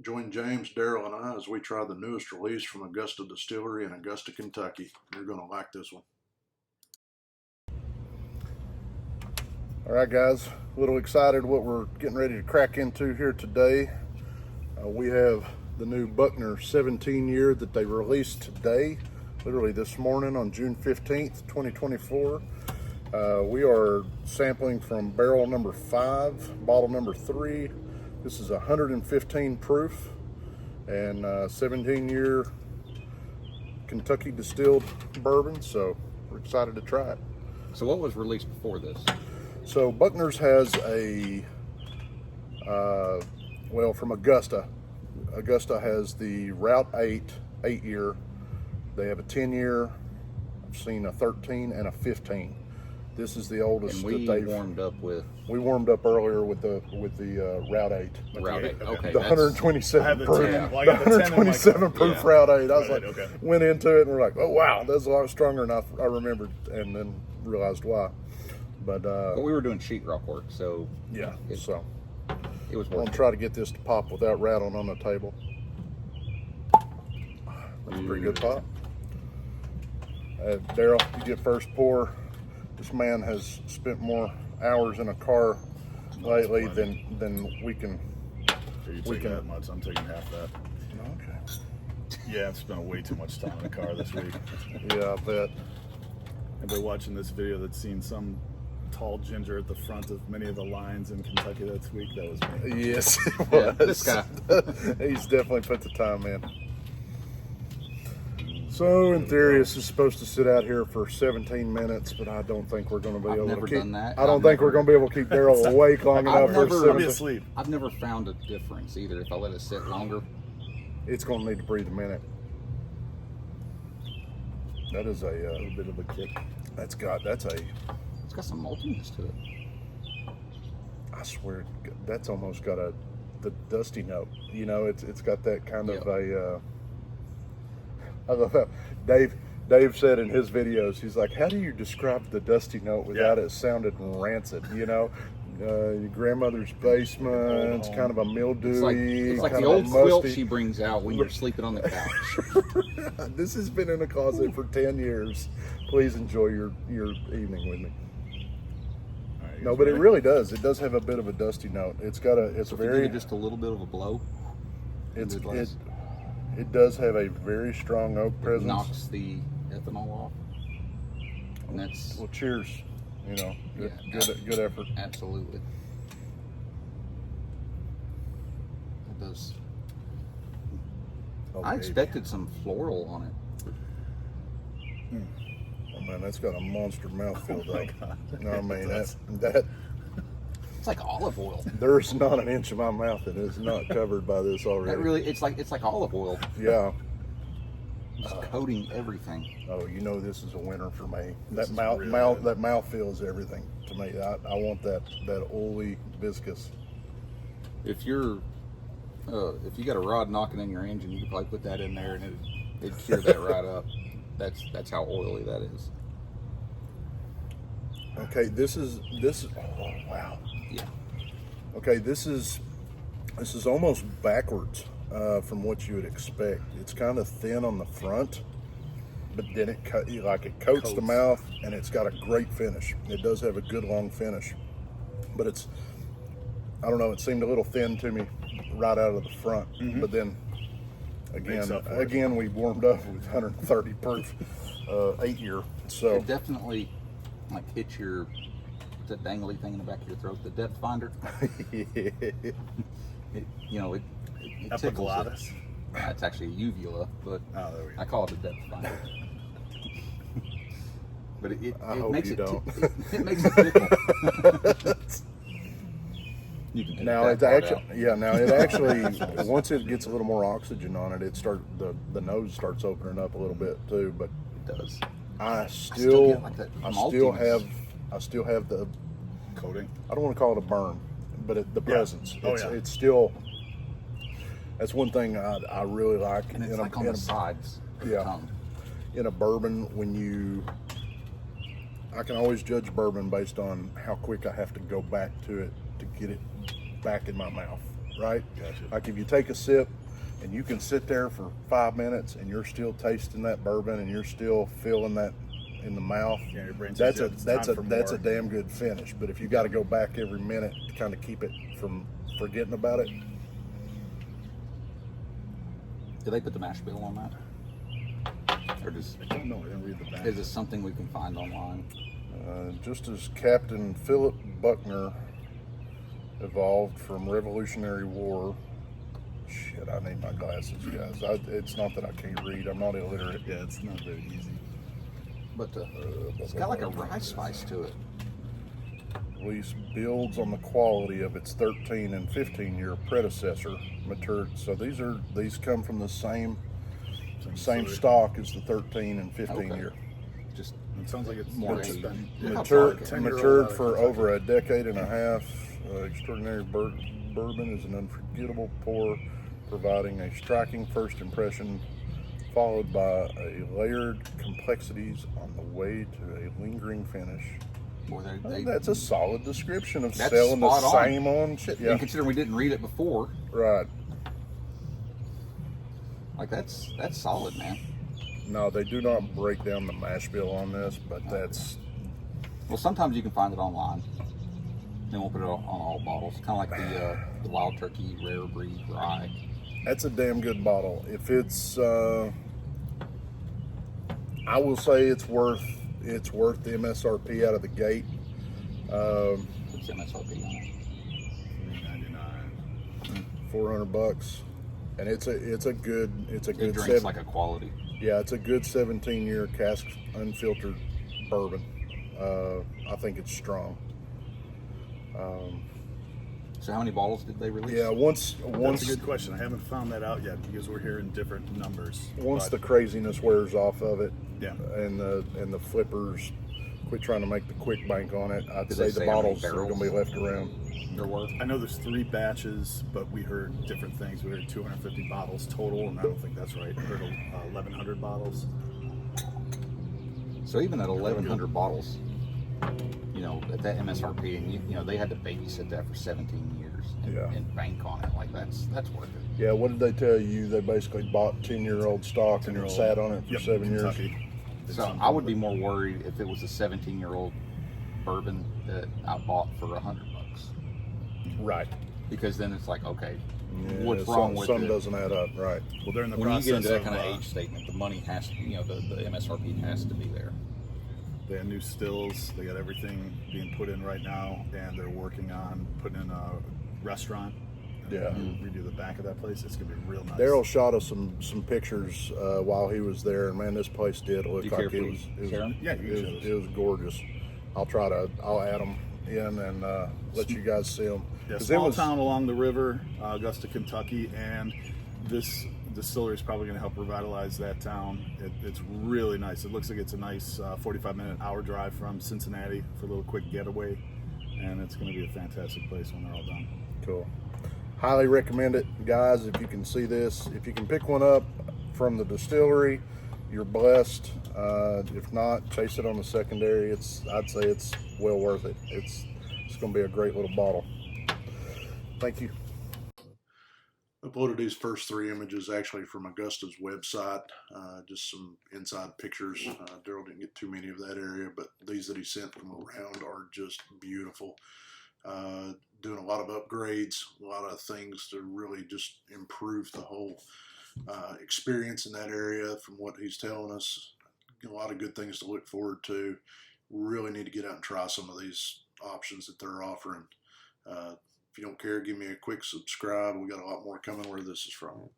Join James, Daryl, and I as we try the newest release from Augusta Distillery in Augusta, Kentucky. You're going to like this one. All right, guys, a little excited what we're getting ready to crack into here today. We have the new Buckner 17 year that they released today, literally this morning on June 15th, 2024. We are sampling from barrel number 5, bottle number 3. This is 115 proof and 17 year Kentucky distilled bourbon, so we're excited to try it. So what was released before this? So Buckner's has a, from Augusta. Augusta has the Route 8 year. They have a 10 year. I've seen a 13 and a 15. This is the oldest and we that they've warmed up with. We warmed up earlier with the Route 8. Route 8, okay. The 127 proof. The 127 proof Route 8. I was right, like, went into it and we're like, oh wow, that's a lot stronger than I remembered, and then realized why. But we were doing sheetrock work, so yeah, it was. I'm gonna try to get this to pop without rattling on the table. That's a pretty good pop. Daryl, you get first pour. This man has spent more hours in a car lately than we can. You take that much? I'm taking half that. Okay. Yeah, I've spent way too much time in the car this week. Yeah, I bet. Everybody watching this video that's seen some tall ginger at the front of many of the lines in Kentucky this week, that was me. Yes, it was. Yeah, this guy. He's definitely put the time in. So in theory, this is supposed to sit out here for 17 minutes, but I don't think we're going to be able to keep. Done that. I don't think we're going to be able to keep Daryl awake long enough for 17. Asleep. I've never found a difference either if I let it sit longer. It's going to need to breathe a minute. That is a little bit of a kick. It's got some maltiness to it. I swear, that's almost got the dusty note. You know, it's got that kind of a. I love how Dave said in his videos, he's like, how do you describe the dusty note without it sounding rancid? You know, your grandmother's basement, it's kind of a mildewy. It's like the old quilt she brings out when you're sleeping on the couch. This has been in the closet for 10 years. Please enjoy your evening with me. Right, no, but it really does. It does have a bit of a dusty note. It's got a. It's so very. Just a little bit of a blow. It does have a very strong oak presence. It knocks the ethanol off. And that's... Well, cheers. You know, good effort. Absolutely. It does. I expected some floral on it. Oh man, that's got a monster mouthfeel though. No, I mean that it's like olive oil. There's not an inch of my mouth that is not covered by this already. It's like olive oil. Yeah. Just coating everything. Oh, you know this is a winner for me. That mouthfeel is everything to me. I want that oily, viscous. If you got a rod knocking in your engine, you could probably put that in there and it'd cure that right up. That's how oily that is. Okay, this is oh wow. Yeah. Okay, this is almost backwards from what you would expect. It's kind of thin on the front, but then it coats the mouth, and it's got a great finish. It does have a good long finish, but I don't know. It seemed a little thin to me right out of the front, but then again we warmed up with 130 proof 8 year. So it definitely hits your. That dangly thing in the back of your throat, the depth finder. It Epiglottis. It's actually a uvula, but there we go. I call it a depth finder. But it makes it it makes it tickle. You can now it's actually once it gets a little more oxygen on it, the nose starts opening up a little bit too. But it does. I still have the coating. I don't want to call it a burn, but the presence. It's still. That's one thing I really like. And it's on the sides. Yeah. In a bourbon, I can always judge bourbon based on how quick I have to go back to it to get it back in my mouth. right? Gotcha. Like if you take a sip and you can sit there for 5 minutes and you're still tasting that bourbon and you're still feeling that in the mouth, Yeah, your brain that's says, a yeah, it's time for that's a more. damn good finish. But if you got to go back every minute to kind of keep it from forgetting about it, Do they put the mash bill on that? Or just I don't know. I didn't read the back. is it something we can find online? just as Captain Philip Buckner evolved from Revolutionary War. Shit, I need my glasses, guys. It's not that I can't read. I'm not illiterate. Yeah, it's not very easy. But it's got like a rye spice to it. Release builds on the quality of its 13 and 15 year predecessor matured. So these come from the same distillery. stock as the 13 and 15 Okay. year. Just It sounds like it's More it's aged. been Yeah. Matured, 10-year-old matured out of for Kentucky. over a decade and a half. Extraordinary bourbon is an unforgettable pour, providing a striking first impression, followed by a layered complexities on the way to a lingering finish. boy, That's a solid description of That's selling the spot on. same on shit. Yeah, And considering we didn't read it before, right. like that's solid, man. No, they do not break down the mash bill on this, but that's Well, sometimes you can find it online. They won't put it on all bottles. Kind of like the Wild Turkey Rare Breed Rye. a damn good bottle. If it's, I will say it's worth the MSRP out of the gate. What's the MSRP on it? $3.99. $400, and it's a good It good drinks like a quality. yeah, it's a good 17-year cask unfiltered bourbon. I think it's strong. So how many bottles did they release? Yeah, once That's a good question. I haven't found that out yet because we're hearing different numbers. once the But, craziness wears off of it, yeah, and the flippers quit trying to make the quick bank on it, I'd Did say they the say how many bottles are barrels? going to be left around. There were. I know there's 3 batches, but we heard different things. We heard 250 bottles total, and I don't think that's right. We heard 1,100 bottles. So even at 1,100 bottles, you know, at that MSRP, and you know they had to babysit that for 17 years and, Yeah. and bank on it. Like that's worth it. Yeah, what did they tell you? They basically bought 10-year-old stock and then sat on it for Yep, 7 years. Kentucky. So I would be more worried if it was a 17-year-old bourbon that I bought for $100, Right. because then it's like, okay, Yeah, what's wrong with something it? doesn't add up. Right. Well, they're in the When you process get into that of, kind of age statement, the money has to, you know, the MSRP has to be there. they have new stills. They got everything being put in right now, and they're working on putting in a restaurant. Yeah. Redo the back of that place. It's gonna be real nice. Daryl shot us some pictures while he was there, and man, this place did look Do you like care it if was we share 'em? Yeah, you can show us. it was gorgeous. I'll add them in and let you guys see them. Yeah, small town along the river, Augusta, Kentucky, and this distillery is probably going to help revitalize that town. It's really nice. It looks like it's a nice 45-minute hour drive from Cincinnati for a little quick getaway, and it's going to be a fantastic place when they're all done. Cool. Highly recommend it, guys. If you can see this, if you can pick one up from the distillery, you're blessed. If not, chase it on the secondary. I'd say it's well worth it. It's going to be a great little bottle. Thank you. Uploaded these first 3 images actually from Augusta's website, just some inside pictures. Daryl didn't get too many of that area, but these that he sent from around are just beautiful. Doing a lot of upgrades, a lot of things to really just improve the whole experience in that area from what he's telling us. A lot of good things to look forward to. Really need to get out and try some of these options that they're offering. If you don't care, give me a quick subscribe. We got a lot more coming where this is from.